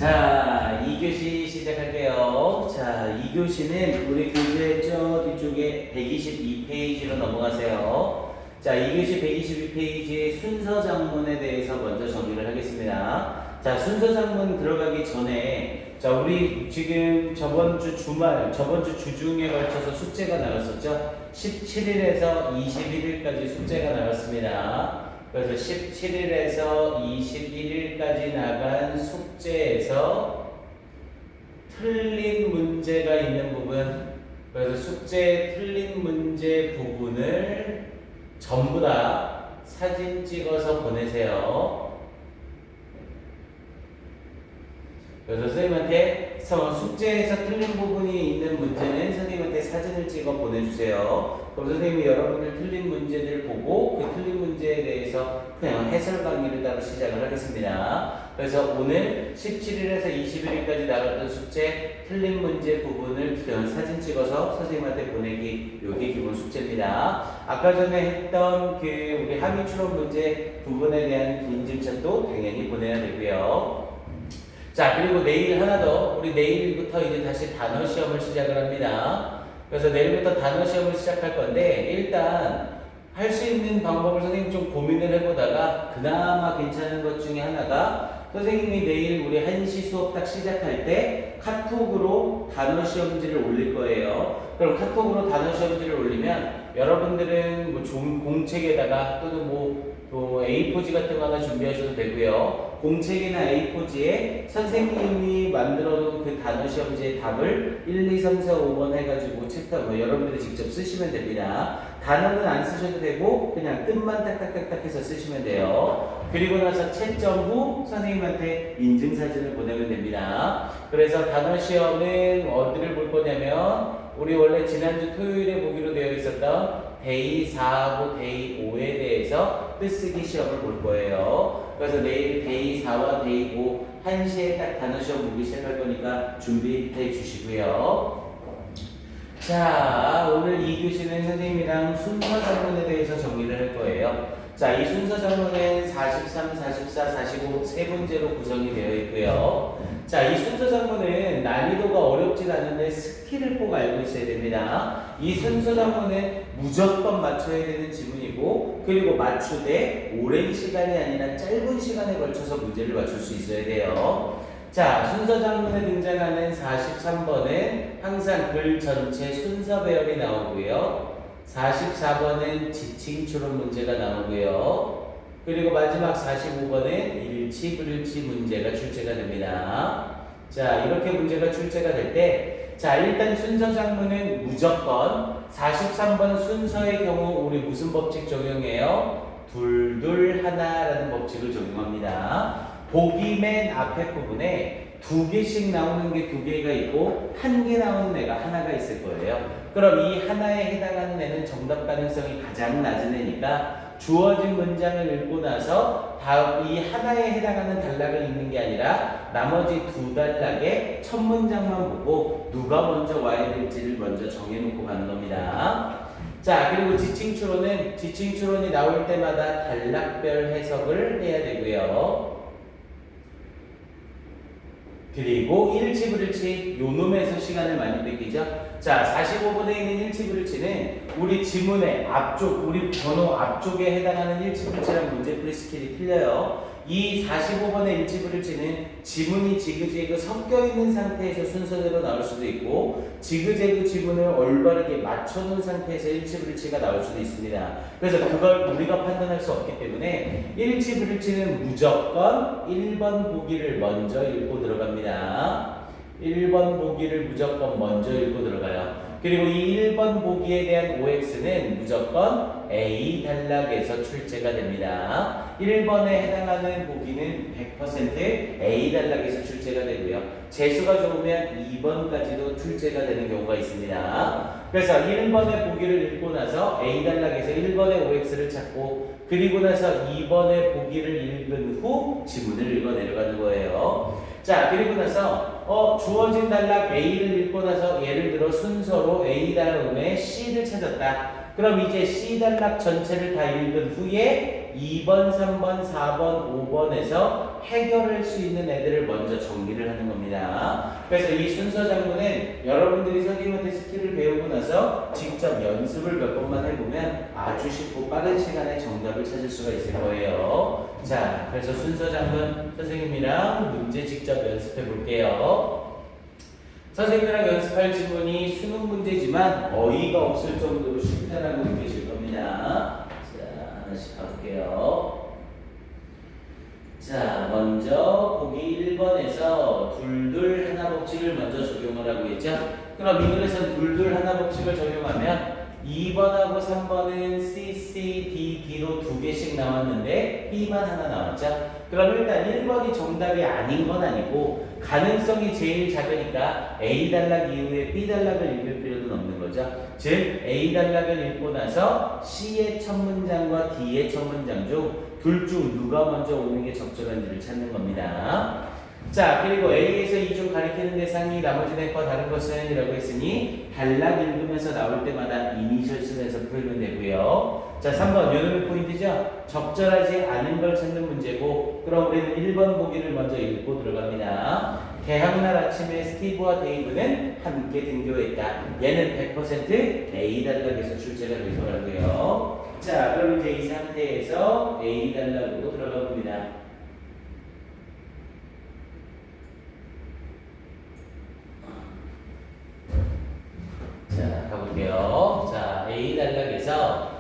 자, 2교시 시작할게요. 자, 2교시는 우리 교재 저 뒤쪽에 122페이지로 넘어가세요. 자, 2교시 122페이지의 순서 장문에 대해서 먼저 정리를 하겠습니다. 자, 순서 장문 들어가기 전에 자, 우리 지금 저번 주 주중에 걸쳐서 숙제가 나갔었죠? 17일에서 21일까지 숙제가 나갔습니다. 그래서 17일에서 21일까지 나간 숙제에서 틀린 문제가 있는 부분, 그래서 숙제 틀린 문제 부분을 전부 다 사진 찍어서 보내세요. 그래서 선생님한테 숙제에서 틀린 부분이 있는 문제는 선생님한테 사진을 찍어 보내주세요. 그럼 선생님이 여러분들 틀린 문제들 보고 그 틀린 문제에 대해서 그냥 해설 강의를 따로 시작을 하겠습니다. 그래서 오늘 17일에서 21일까지 나갔던 숙제 틀린 문제 부분을 그냥 사진 찍어서 선생님한테 보내기, 요게 기본 숙제입니다. 아까 전에 했던 그 우리 함의 추론 문제 부분에 대한 인증샷도 당연히 보내야 되고요. 자, 그리고 내일 하나 더, 우리 내일부터 이제 다시 단어 시험을 시작을 합니다. 그래서 내일부터 단어 시험을 시작할 건데, 일단 할 수 있는 방법을 선생님 좀 고민을 해보다가 그나마 괜찮은 것 중에 하나가 선생님이 내일 우리 1시 수업 딱 시작할 때 카톡으로 단어 시험지를 올릴 거예요. 그럼 카톡으로 단어 시험지를 올리면 여러분들은 뭐 좋은 공책에다가 또는 또 A4지 같은 거 하나 준비하셔도 되고요. 공책이나 A4지에 선생님이 만들어 놓은 그 단어 시험지의 답을 1, 2, 3, 4, 5번 해가지고 체크하고 여러분들이 직접 쓰시면 됩니다. 단어는 안 쓰셔도 되고 그냥 뜻만 딱딱딱딱 해서 쓰시면 돼요. 그리고 나서 채점 후 선생님한테 인증사진을 보내면 됩니다. 그래서 단어 시험은 어디를 볼 거냐면 우리 원래 지난주 토요일에 보기로 되어 있었던 데이 4하고 데이 5에 대해서 뜻쓰기 시험을 볼 거예요. 그래서 내일 데이 4와 데이 5 1시에 딱 단어 시험 보기 시작할 거니까 준비해 주시고요. 자, 오늘 2교시는 선생님이랑 순서 장문에 대해서 정리를 할 거예요. 자, 이 순서 장문은 43, 44, 45 세 문제로 구성이 되어 있고요. 자, 이 순서 장문은 난이도가 어렵진 않은데 스킬을 꼭 알고 있어야 됩니다. 이 순서 장문은 무조건 맞춰야 되는 지문이고, 그리고 맞추되 오랜 시간이 아니라 짧은 시간에 걸쳐서 문제를 맞출 수 있어야 돼요. 자, 순서 장문에 등장하는 43번은 항상 글 전체 순서 배열이 나오고요. 44번은 지칭 추론 문제가 나오고요. 그리고 마지막 45번은 일치, 불일치 문제가 출제가 됩니다. 자, 이렇게 문제가 출제가 될 때, 자, 일단 순서 장문은 무조건 43번 순서의 경우 우리 무슨 법칙 적용해요? 둘, 둘, 하나라는 법칙을 적용합니다. 보기 맨 앞에 부분에 2개씩 나오는 게 2개가 있고 1개 나오는 애가 하나가 있을 거예요. 그럼 이 하나에 해당하는 애는 정답 가능성이 가장 낮은 애니까 주어진 문장을 읽고 나서 이 하나에 해당하는 단락을 읽는 게 아니라 나머지 2단락의 첫 문장만 보고 누가 먼저 와야 될지를 먼저 정해놓고 가는 겁니다. 자, 그리고 지칭 추론이 나올 때마다 단락별 해석을 해야 되고요. 그리고 일치, 불일치, 요 놈에서 시간을 많이 뺏기죠. 자, 45번에 있는 일치, 불일치는 우리 지문의 앞쪽, 우리 번호 앞쪽에 해당하는 일치, 불일치라는 문제풀이 스킬이 틀려요. 이 45번의 일치, 불일치는 지문이 지그재그 섞여 있는 상태에서 순서대로 나올 수도 있고 지그재그 지문을 올바르게 맞춰놓은 상태에서 일치, 불일치가 나올 수도 있습니다. 그래서 그걸 우리가 판단할 수 없기 때문에 일치, 불일치는 무조건 1번 보기를 먼저 읽고 들어갑니다. 1번 보기를 무조건 먼저 읽고 들어가요. 그리고 이 1번 보기에 대한 OX는 무조건 A 단락에서 출제가 됩니다. 1번에 해당하는 보기는 100% A 단락에서 출제가 되고요. 재수가 좋으면 2번까지도 출제가 되는 경우가 있습니다. 그래서 1번의 보기를 읽고 나서 A 단락에서 1번의 OX를 찾고 그리고 나서 2번의 보기를 읽은 후 지문을 읽어 내려가는 거예요. 자, 그리고 나서 주어진 단락 A를 읽고 나서 예를 들어 순서로 A 다음에 C를 찾았다. 그럼 이제 C 단락 전체를 다 읽은 후에 2번, 3번, 4번, 5번에서 해결할 수 있는 애들을 먼저 정리를 하는 겁니다. 그래서 이 순서 장문은 여러분들이 선생님한테 스킬을 배우고 나서 직접 연습을 몇 번만 해보면 아주 쉽고 빠른 시간에 정답을 찾을 수가 있을 거예요. 자, 그래서 순서 장문 선생님이랑 문제 직접 연습해 볼게요. 선생님이랑 연습할 지문이 수능 문제지만 어이가 없을 정도로 쉽다라고 느끼실 겁니다. 자, 하나씩 가볼게요. 자, 먼저 보기 1번에서 둘둘 하나 법칙을 먼저 적용을 하고 있죠. 그럼 이 글에서 둘둘 하나 법칙을 적용하면 2번하고 3번은 C, C, D, D로 두 개씩 나왔는데 B만 하나 나왔죠. 그럼 일단 1번이 정답이 아닌 건 아니고 가능성이 제일 작으니까 A 단락 이후에 B 단락을 읽을 필요는 없는 거죠. 즉 A 단락을 읽고 나서 C의 첫 문장과 D의 첫 문장 중 둘 중 누가 먼저 오는 게 적절한지를 찾는 겁니다. 자, 그리고 A에서 이 중 가리키는 대상이 나머지 넷과 다른 것은 이라고 했으니 단락 읽으면서 나올 때마다 이니셜 쓰면서 풀면 되고요. 자, 3번 요놈의 포인트죠. 적절하지 않은 걸 찾는 문제고, 그럼 우리는 1번 보기를 먼저 읽고 들어갑니다. 개학날 아침에 스티브와 데이브는 함께 등교했다. 얘는 100% A 단락에서 출제가 될 거라고요. 자, 그럼 이제 이 상태에서 A 단락으로 들어가 봅니다. 자, 가볼게요. 자, A 단락에서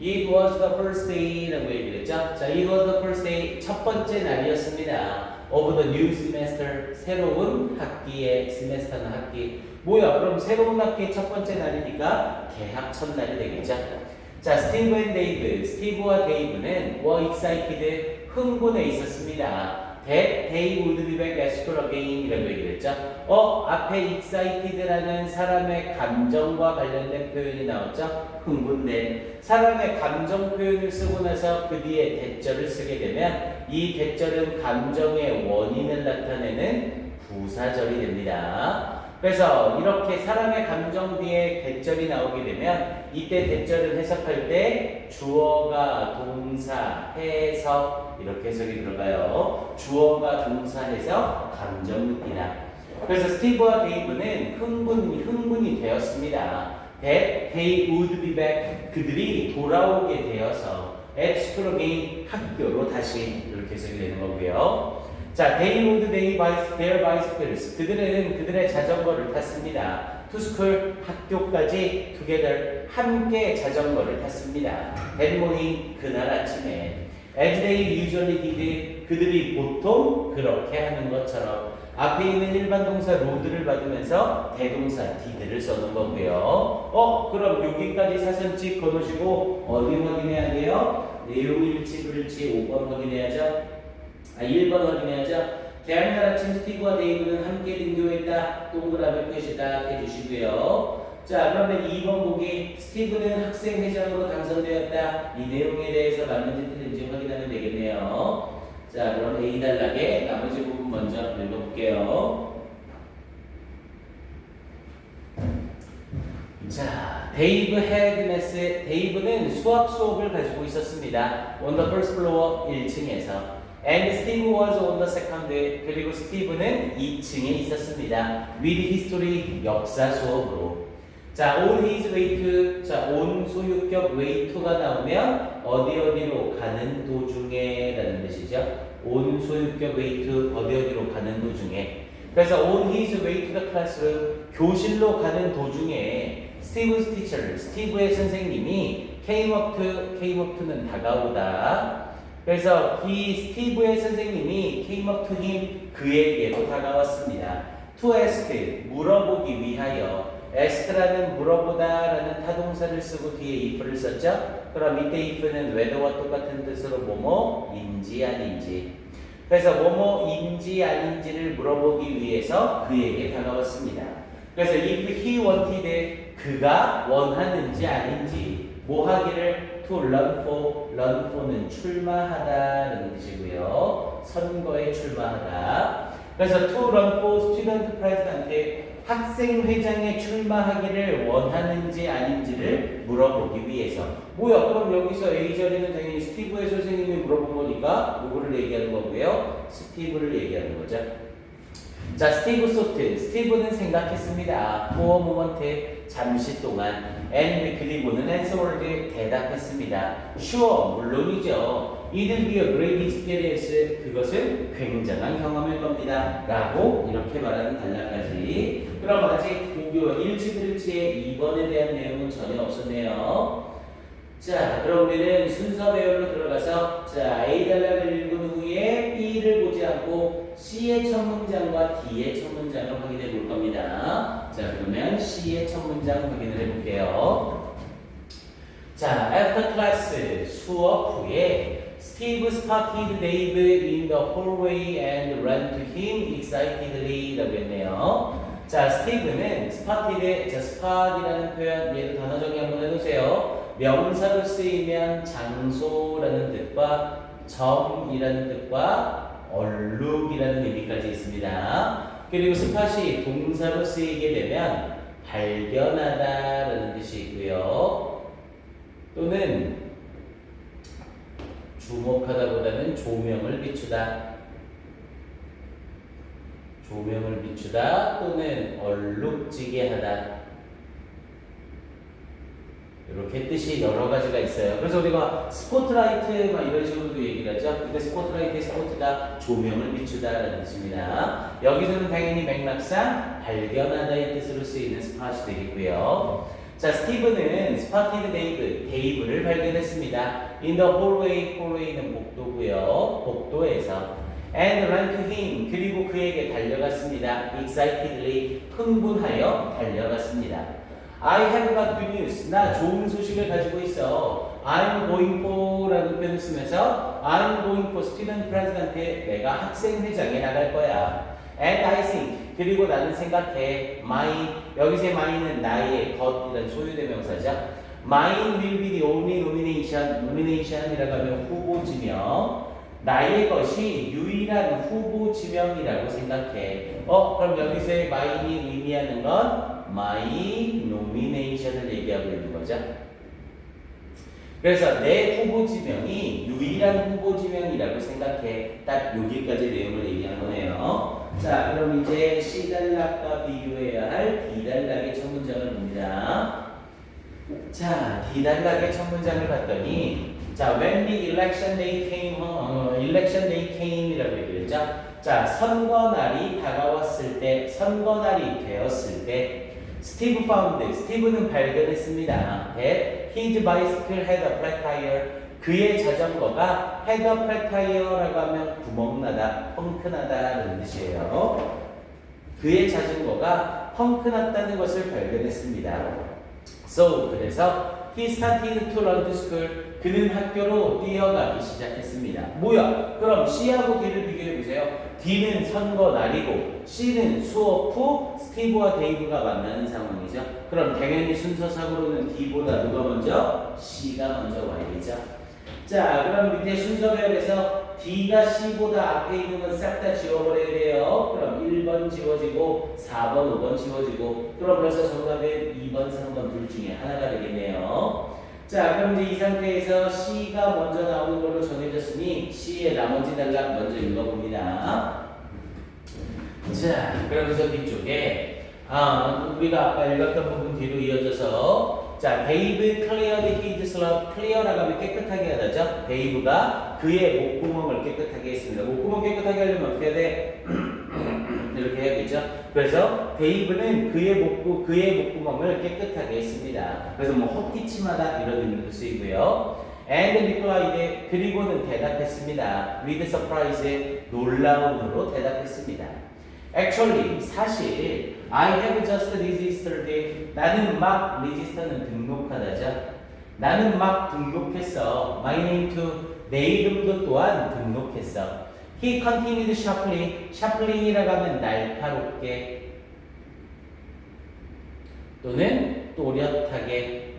It was the first day라고 얘기를 했죠. 자, it was the first day, 첫 번째 날이었습니다. Of the new semester, 새로운 학기의 semester는 학기. 뭐야? 그럼 새로운 학기의 첫 번째 날이니까 개학 첫날이 되겠죠. 자, 스티브 앤 데이브, 스티브와 데이브는 were excited, 흥분해 있었습니다. That they would be back at school again 이라고 얘기를 했죠. 앞에 excited라는 사람의 감정과 관련된 표현이 나왔죠. 흥분된. 사람의 감정 표현을 쓰고 나서 그 뒤에 대절을 쓰게 되면 이 대절은 감정의 원인을 나타내는 부사절이 됩니다. 그래서 이렇게 사람의 감정 뒤에 대절이 나오게 되면 이때 대절을 해석할 때 주어가 동사, 해석 이렇게 해석이 들어가요. 주어가 동사, 해석, 감정 느끼다. 그래서 스티브와 데이브는 흥분이 되었습니다. That they would be back, 그들이 돌아오게 되어서 at school again, 학교로 다시 이렇게 해석이 되는 거고요. 자, they would their bicycles, 그들은 그들의 자전거를 탔습니다. To school, 학교까지 together, 함께 자전거를 탔습니다. That morning, 그날 아침에. As they usually did, 그들이 보통 그렇게 하는 것처럼. 앞에 있는 일반 동사 로드를 받으면서 대동사 did를 써놓은 거고요. 그럼 여기까지 사선찍 걸어주고 어디 확인해야 돼요? 내용일지 그럴지 5번 확인해야죠. 1번 확인해야죠. 개학날 아침 스티브와 데이브는 함께 등교했다. 동그라미 표시다 해주시고요. 자, 그러면 2번 보기. 스티브는 학생회장으로 당선되었다. 이 내용에 대해서 맞는지 틀린지 확인하면 되겠네요. 자, 그럼 A 단락의 나머지 부분 먼저 읽어볼게요. 자, 데이브는 수학 수업을 가지고 있었습니다. On the first floor 1층에서. And Steve was on the second, 그리고 스티브는 2층에 있었습니다. With history, 역사 수업으로. 자, on his way to, 자, on 소유격 way to가 나오면 어디로 가는 도중에 라는 뜻이죠. on 소유격 way to, 어디로 가는 도중에. 그래서 on his way to the classroom, 교실로 가는 도중에 Steve's teacher, 스티브의 선생님이 came up to는 다가오다. 그래서 이 스티브의 선생님이 came up to him, 그에게로 다가왔습니다. to ask, 물어보기 위하여. ask라는 물어보다라는 타동사를 쓰고 뒤에 if를 썼죠. 그럼 이때 if는 whether와 똑같은 뜻으로 뭐뭐인지 아닌지. 그래서 뭐뭐인지 아닌지를 물어보기 위해서 그에게 다가왔습니다. 그래서 if he wanted, 그가 원하는지 아닌지 뭐 하기를 to run for는 출마하다라는 뜻이고요. 선거에 출마하다. 그래서 to run for student president한테 학생회장에 출마하기를 원하는지 아닌지를 물어보기 위해서. 뭐야? 그럼 여기서 A 자리는 당연히 스티브의 선생님이 물어본 거니까 누구를 얘기하는 거고요? 스티브를 얘기하는 거죠. 자, 스티브 소트. 스티브는 생각했습니다. for a moment, 잠시 동안. and 그리고는 answered, 대답했습니다. sure, 물론이죠. It will be a great experience. 그것은 굉장한 경험일 겁니다. 라고 이렇게 말하는 단락까지. 그럼 아직 고교 1지들지의 2번에 대한 내용은 전혀 없었네요. 자, 그럼 우리는 순서 배열로 들어가서 자, A 단락을 읽은 후에 B를 보지 않고 C의 첫 문장과 D의 첫 문장을 확인해 볼 겁니다. 자, 그러면 C의 첫 문장 확인을 해 볼게요. 자, after class 수업 후에 Steve spotted Dave in the hallway and ran to him excitedly 라고 했네요. 자, 스티브는 spotted, 자, spot이라는 표현 얘도 단어 정리 한번 해보세요. 명사로 쓰이면 장소라는 뜻과 점이라는 뜻과 얼룩이라는 의미까지 있습니다. 그리고 spot이 동사로 쓰이게 되면 발견하다라는 뜻이 있고요. 또는 주목하다보다는 조명을 비추다. 조명을 비추다 또는 얼룩지게 하다. 이렇게 뜻이 여러 가지가 있어요. 그래서 우리가 스포트라이트 막 이런 식으로도 얘기를 하죠. 근데 스포트라이트의 스포트가 조명을 비추다라는 뜻입니다. 여기서는 당연히 맥락상 발견하다의 뜻으로 쓰이는 스팟이 되겠고요. 자, 스티브는 spotted 데이브를 발견했습니다. in the hallway, hallway는 복도고요. 복도에서 and ran to him, 그리고 그에게 달려갔습니다. excitedly, 흥분하여 달려갔습니다. I have got good news. 나 좋은 소식을 가지고 있어. I'm going for 라는 표현을 쓰면서 I'm going for student president한테 내가 학생회장에 나갈 거야. And I think, 그리고 나는 생각해. Mine, 여기서의 mine은 나의 것이라는 소유대명사죠. Mine will be the only nomination. nomination이라고 하면 후보 지명. 나의 것이 유일한 후보 지명이라고 생각해. 그럼 여기서의 mine이 의미하는 건 my nomination을 얘기하고 있는 거죠. 그래서 내 후보 지명이 유일한 후보 지명이라고 생각해. 딱 여기까지 내용을 얘기한 거네요. 자, 그럼 이제 C 단락과 비교해야 할 D 단락의 첫 문장을 봅니다. 자, D 단락의 첫 문장을 봤더니 자, when the election day came, election day came이라고 얘기를 했죠. 자, 선거 날이 다가왔을 때, 선거 날이 되었을 때 스티브 found, 스티브는 발견했습니다. that his bicycle had a flat tire, 그의 자전거가 had a flat tire라고 하면 구멍나다, 펑크나다라는 뜻이에요. 그의 자전거가 펑크났다는 것을 발견했습니다. So, 그래서 he started to run to school, 그는 학교로 뛰어가기 시작했습니다. 뭐야? 그럼 C하고 D를 비교해보세요. D는 선거 날이고 C는 수업 후 스티브와 데이브가 만나는 상황이죠. 그럼 당연히 순서상으로는 D보다 누가 먼저? C가 먼저 와야 되죠. 자, 그럼 밑에 순서별에서 D가 C보다 앞에 있는 건 싹 다 지워버려야 돼요. 그럼 1번 지워지고 4번, 5번 지워지고 그럼 벌써 정답은 2번, 3번 둘 중에 하나가 되겠네요. 자, 그럼 이제 이 상태에서 C가 먼저 나오는 걸로 정해졌으니 C의 나머지 단락 먼저 읽어봅니다. 자, 그러면서 뒤쪽에 우리가 아까 읽었던 부분 뒤로 이어져서 자, 데이브 cleared his slot. clear라고 하면 깨끗하게 하다죠. 데이브가 그의 목구멍을 깨끗하게 했습니다. 목구멍 깨끗하게 하려면 어떻게 해야 돼? 이렇게 해야겠죠. 그래서 데이브는 그의 목구멍을 깨끗하게 했습니다. 그래서 뭐 헛기침하다 이런 의미도 쓰이고요. And replied, 그리고는 대답했습니다. with surprise, 놀라움으로 대답했습니다. Actually, 사실 I have just registered. 나는 막 register는 등록하다죠. 나는 막 등록했어. My name to, 내 이름도 또한 등록했어. He continued sharply. sharply라고 하면 날카롭게 또는 또렷하게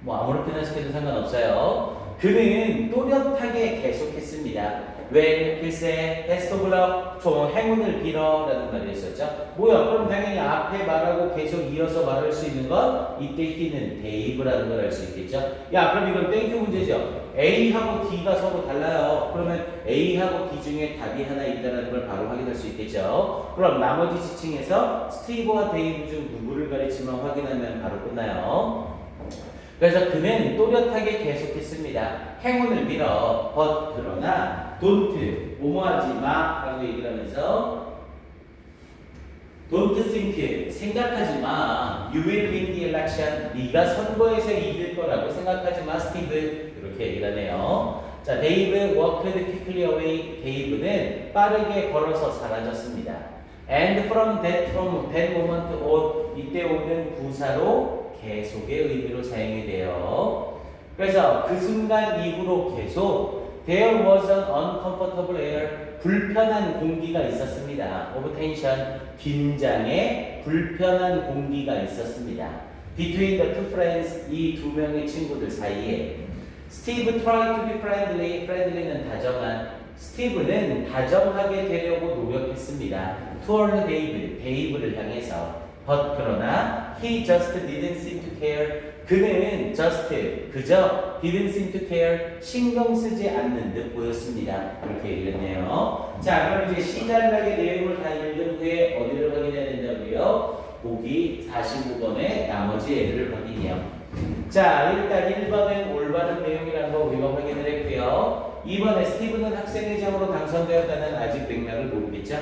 뭐 아무렇게나 시켜도 상관없어요. 그는 또렷하게 계속했습니다. when, 글쎄, best of luck, 좋은 행운을 빌어 라는 말이 있었죠. 뭐야? 그럼 당연히 앞에 말하고 계속 이어서 말할 수 있는 건 이때 he는 Dave라는 걸 알 수 있겠죠. 야, 그럼 이건 땡큐 문제죠. A하고 D가 서로 달라요. 그러면 A하고 D 중에 답이 하나 있다는 걸 바로 확인할 수 있겠죠. 그럼 나머지 지칭에서 스티브와 데이브 중 누구를 가리치면 확인하면 바로 끝나요. 그래서 그는 또렷하게 계속했습니다. 행운을 빌어, but 그러나 don't 뭐뭐하지 마 라고 얘기를 하면서 don't think 생각하지 마. You will win the election. 네가 선거에서 이길 거라고 생각하지 마, 스티브. 이렇게 얘기를 하네요. 자, 데이브 walked quickly away. 데이브는 빠르게 걸어서 사라졌습니다. And from that moment on, 이때 오는 부사로 계속의 의미로 사용이 돼요. 그래서 그 순간 이후로 계속 there was an uncomfortable air, 불편한 공기가 있었습니다. of tension, 긴장의 불편한 공기가 있었습니다. between the two friends, 이 두 명의 친구들 사이에. Steve tried to be friendly, friendly는 다정한. 스티브는 다정하게 되려고 노력했습니다. toward Dave, 데이브를 향해서. but 그러나 he just didn't seem to care. 그는 just 그저 didn't seem to care 신경 쓰지 않는 듯 보였습니다. 이렇게 얘기했네요. 자, 그럼 이제 시달락의 내용을 다 읽은 후에 어디를 확인해야 된다고요? 보기 45번의 나머지 애들을 확인해요. 자, 일단 1번은 올바른 내용이라는 거 우리가 확인을 했고요. 2번에 스티브는 학생회장으로 당선되었다는 아직 맥락을 모르겠죠?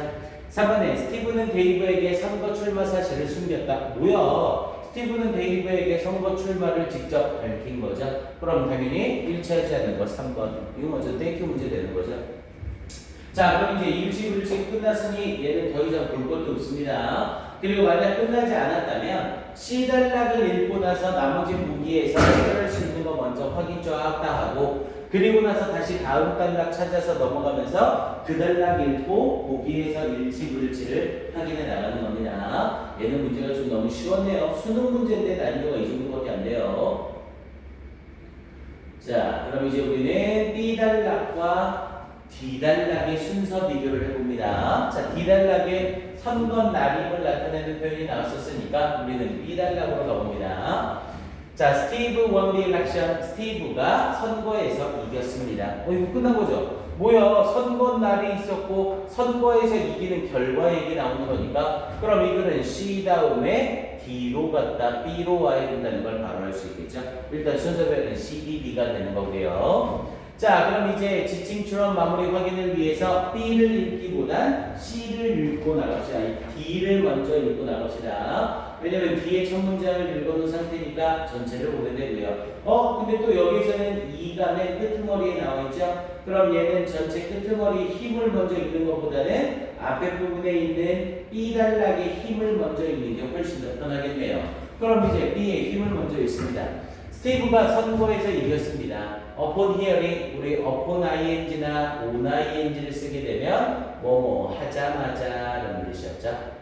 3번에 스티브는 데이브에게 선거 출마 사실을 숨겼다. 뭐야? 스티브는 데이브에게 선거 출마를 직접 밝힌 거죠. 그럼 당연히 일치하지 않는 거 3번. 이거 먼저 땡큐 문제 되는 거죠. 자, 그럼 이제 일치불치 끝났으니 얘는 더 이상 볼 것도 없습니다. 그리고 만약 끝나지 않았다면 C단락을 읽고 나서 나머지 보기에서 해결할 수 있는 거 먼저 확인 쫙 다 하고 그리고 나서 다시 다음 단락 찾아서 넘어가면서 그 단락 읽고 보기에서 일치불치를 확인해 나가는 겁니다. 얘는 문제가 좀 너무 쉬웠네요. 수능 문제인데 난이도가 이 정도밖에 안 돼요. 자, 그럼 이제 우리는 B단락과 D단락의 순서 비교를 해봅니다. 자, D단락에 선거 날임을 나타내는 표현이 나왔었으니까 우리는 B단락으로 가봅니다. 자, 스티브 won the election. 스티브가 선거에서 이겼습니다. 이거 끝난 거죠? 뭐야? 선거 날이 있었고 선거에서 이기는 결과 얘기 나오는 거니까 그럼 이거는 C 다음에 D로 갔다 B로 와야 된다는 걸 바로 알 수 있겠죠? 일단 순서별은 C, D, B가 되는 거고요. 자, 그럼 이제 지칭처럼 마무리 확인을 위해서 B를 읽기보단 C를 읽고 나갑시다. D를 먼저 읽고 나갑시다. 왜냐면 D의 첫 문장을 읽어놓은 상태니까 전체를 보게 되고요. 근데 또 여기서는 이가 맨 끄트머리에 나와있죠? 그럼 얘는 전체 끄트머리 힘을 먼저 읽는 것보다는 앞에 부분에 있는 B단락의 힘을 먼저 읽는 게 훨씬 더 편하겠네요. 그럼 이제 B의 힘을 먼저 읽습니다. 스티브가 선거에서 이겼습니다. upon hearing, 우리 upon ing나 on ing를 쓰게 되면 뭐뭐 하자마자 라는 뜻이었죠.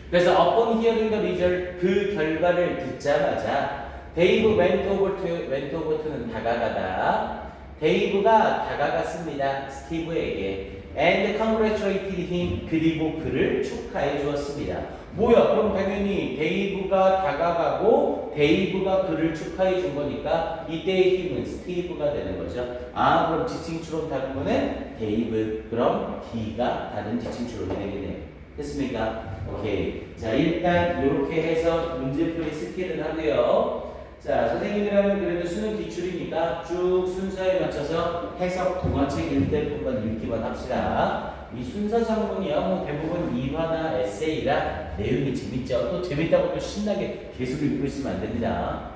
그래서 upon hearing the result, 그 결과를 듣자마자 데이브 went over to는 다가가다. 데이브가 다가갔습니다. 스티브에게. and congratulated him, 그리고 그를 축하해 주었습니다. 뭐야? 그럼 당연히 데이브가 다가가고 데이브가 그를 축하해 준 거니까 이때의 힘은 스티브가 되는 거죠. 아, 그럼 지칭추론 다른 거는 데이브. 그럼 D가 다른 지칭추론이 되겠네요. 됐습니까? 오케이. 자, 일단 이렇게 해서 문제풀이 스킬을 하고요. 자, 선생님이라면 그래도 수능 기출이니까 쭉 순서에 맞춰서 해석 동화책 읽을 읽기만 합시다. 이 순서 작문이요, 뭐 대부분 이화나 에세이라 내용이 재밌죠. 또 재밌다고 또 신나게 계속 읽고 있으면 안 됩니다.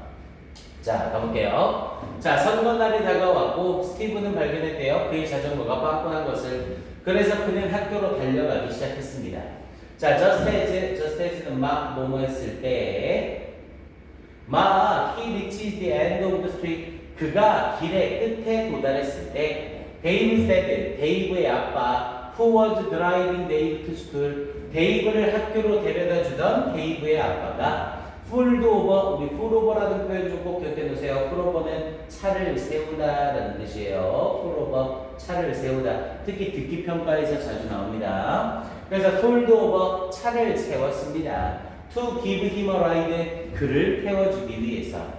자, 가볼게요. 자, 선거날이 다가왔고 스티브는 발견했대요. 그의 자전거가 빵꾸난 것을. 그래서 그는 학교로 달려가기 시작했습니다. 자, just as는 막 뭐뭐 했을 때 he reaches the end of the street. 그가 길의 끝에 도달했을 때 Dave said, 데이브의 아빠 who was driving Dave to school, 데이브를 학교로 데려다 주던 데이브의 아빠가 pulled over, 우리 pull over라는 표현 좀 꼭 기억해 놓으세요. pull over는 차를 세우다라는 뜻이에요. pull over, 차를 세우다. 특히 듣기 평가에서 자주 나옵니다. 그래서 pulled over, 차를 세웠습니다. to give him a ride, 그를 태워주기 위해서.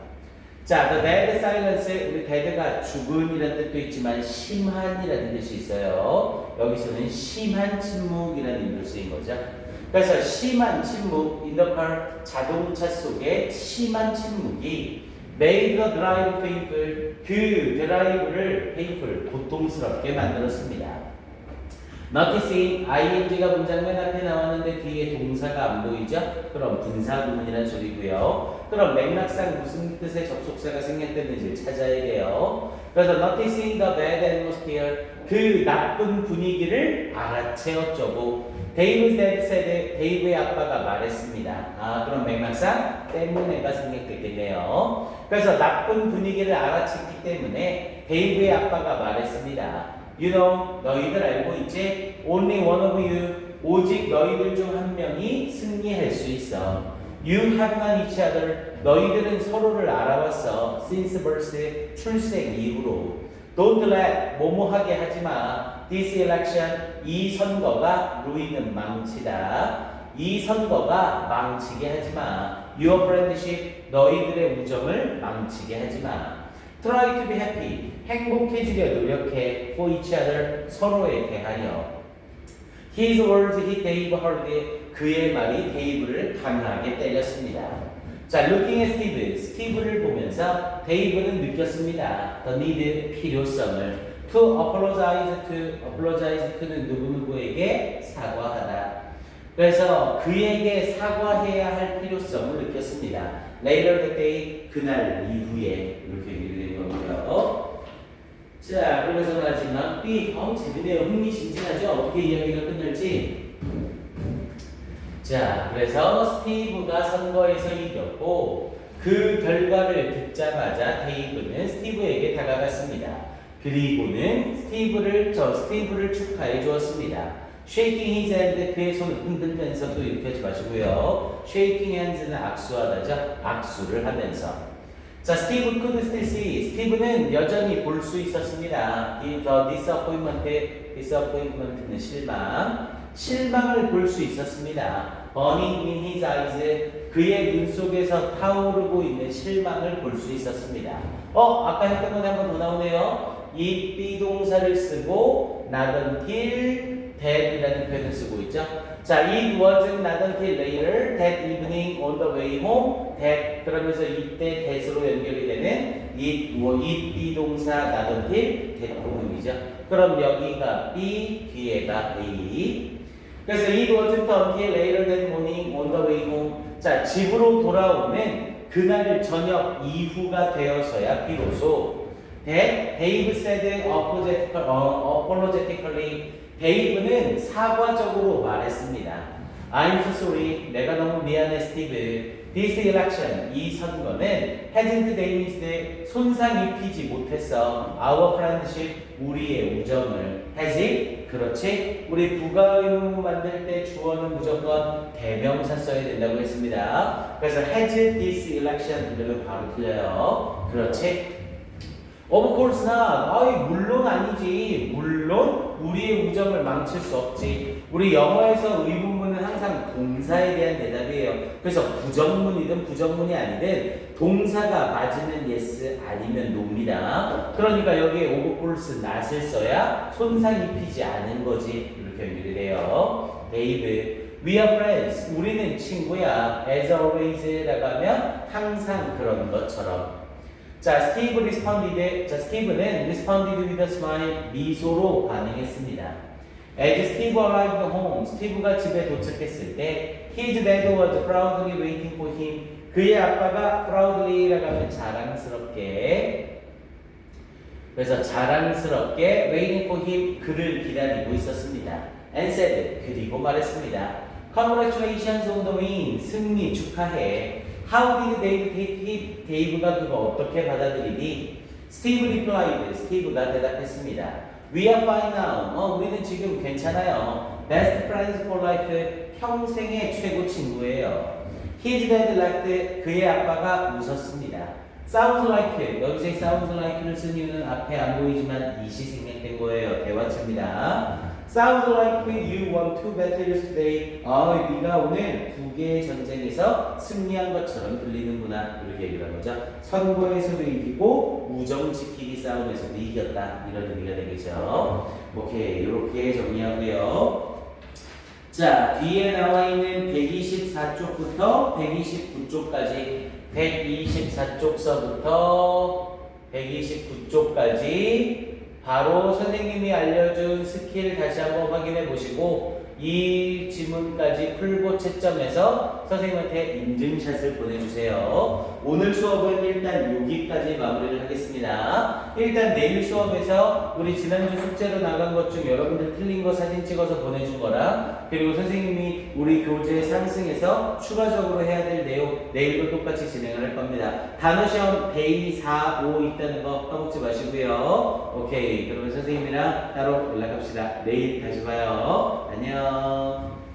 자, the dead silence, 우리 dead가 죽음이라는 뜻도 있지만 심한이라는 뜻이 있어요. 여기서는 심한 침묵이라는 의미로 쓰인 거죠. 그래서 심한 침묵, in the car, 자동차 속에 심한 침묵이 made the drive painful, 그 드라이브를 painful, 고통스럽게 만들었습니다. noticing, ing가 문장 맨 앞에 나왔는데 뒤에 동사가 안 보이죠? 그럼 분사구문이라는 소리고요. 그럼 맥락상 무슨 뜻의 접속사가 생략됐는지를 찾아야 돼요. 그래서 noticing the bad atmosphere, 그 나쁜 분위기를 알아채었죠. 데이브 said, 데이브의 아빠가 말했습니다. 아, 그럼 맥락상 때문에가 생략됐겠네요. 그래서 나쁜 분위기를 알아챘기 때문에 데이브의 아빠가 말했습니다. You know, 너희들 알고 있지? Only one of you, 오직 너희들 중 한 명이 승리할 수 있어. You have known each other, 너희들은 서로를 알아왔어. Since birth, 출생 이후로. Don't let, 뭐뭐하게 하지마. This election, 이 선거가 ruin은 망치다. 이 선거가 망치게 하지마. Your friendship, 너희들의 우정을 망치게 하지마. Try to be happy. 행복해지려 노력해. For each other. 서로에 대하여. His words hit Dave hard. 그의 말이 데이브를 강하게 때렸습니다. 자, looking at Steve. 스티브를 보면서 데이브는 느꼈습니다. The need, 필요성을. To apologize to. apologize to는 누구누구에게 사과하다. 그래서 그에게 사과해야 할 필요성을 느꼈습니다. Later that day. 그날 이후에. 이렇게 얘기를 된 거고요. 자, 그러면서 마지막 B. 재밌네요. 흥미진진하죠? 어떻게 이야기가 끝날지. 자, 그래서 스티브가 선거에서 이겼고 그 결과를 듣자마자 데이브는 스티브에게 다가갔습니다. 그리고는 스티브를 축하해 주었습니다. Shaking his hand, 그의 손을 흔들면서도 이렇게 하지 마시고요. Shaking hands는 악수하다죠. 악수를 하면서. 자, 스티브 could still see. 스티브는 여전히 볼 수 있었습니다. The disappointment는 실망을 볼 수 있었습니다. Burning in his eyes, 그의 눈 속에서 타오르고 있는 실망을 볼 수 있었습니다. 아까 했던 건데 한 번 더 나오네요. 이 비동사를 쓰고 not until that이라는 표현을 쓰고 있죠. 자, it wasn't not until later that evening on the way home that, 그러면서 이때 that으로 연결이 되는 it 비동사 not until that 부분이죠. 그럼 여기가 B, 뒤에가 A. 그래서 it wasn't until later that morning on the way home. 자, 집으로 돌아오는 그날 저녁 이후가 되어서야 비로소 that Dave said apologetically, 데이브는 사과적으로 말했습니다. I'm so sorry. 내가 너무 미안해, 스티브. This election, 이 선거는 hasn't damaged, 손상 입히지 못했어. Our friendship, 우리의 우정을. Has it? 그렇지. 우리 부가의문 만들 때 주어는 무조건 대명사 써야 된다고 했습니다. 그래서 has this election 이러면 바로 틀려요. 그렇지. Of course not. 물론 아니지. 물론 우리의 우정을 망칠 수 없지. 우리 영어에서 의문문은 항상 동사에 대한 대답이에요. 그래서 부정문이든 부정문이 아니든 동사가 맞으면 yes, 아니면 no입니다. 그러니까 여기에 of course not을 써야 손상 입히지 않은 거지. 이렇게 연결이 돼요. Dave, we are friends. 우리는 친구야. As always라고 하면 항상 그런 것처럼. 자, 스티브는 responded with a smile, 미소로 반응했습니다. As Steve arrived home, 스티브가 집에 도착했을 때 his dad was proudly waiting for him. 그의 아빠가 proudly라고 하면 자랑스럽게, 그래서 자랑스럽게 waiting for him, 그를 기다리고 있었습니다. And said, 그리고 말했습니다. Congratulations on the win, 승리 축하해. How did Dave take it? 데이브가 그거 어떻게 받아들이니? Steve replied. 스티브가 대답했습니다. We are fine now. 우리는 지금 괜찮아요. Best friends for life. 평생의 최고 친구예요. His dad laughed. 그의 아빠가 웃었습니다. Sounds like. 여기서 sounds like를 쓴 이유는 앞에 안 보이지만 이시 생략된 거예요. 대화체입니다. Sounds like you won 2 battles today. 네가 오늘 2개의 전쟁에서 승리한 것처럼 들리는구나. 이렇게 얘기를 한 거죠. 선거에서도 이기고 우정 지키기 싸움에서도 이겼다. 이런 의미가 되겠죠. 오케이, 이렇게 정리하고요. 자, 뒤에 나와 있는 124쪽부터 129쪽까지 124쪽서부터 129쪽까지 바로 선생님이 알려준 스킬 다시 한번 확인해 보시고 이 지문까지 풀고 채점해서 선생님한테 인증샷을 보내주세요. 오늘 수업은 일단 여기까지 마무리를 하겠습니다. 일단 내일 수업에서 우리 지난주 숙제로 나간 것 중 여러분들 틀린 거 사진 찍어서 보내준 거랑 그리고 선생님이 우리 교재 상승해서 추가적으로 해야 될 내용 내일도 똑같이 진행을 할 겁니다. 단어 시험 데이 4, 5 있다는 거 까먹지 마시고요. 오케이, 그러면 선생님이랑 따로 연락합시다. 내일 다시 봐요. 안녕.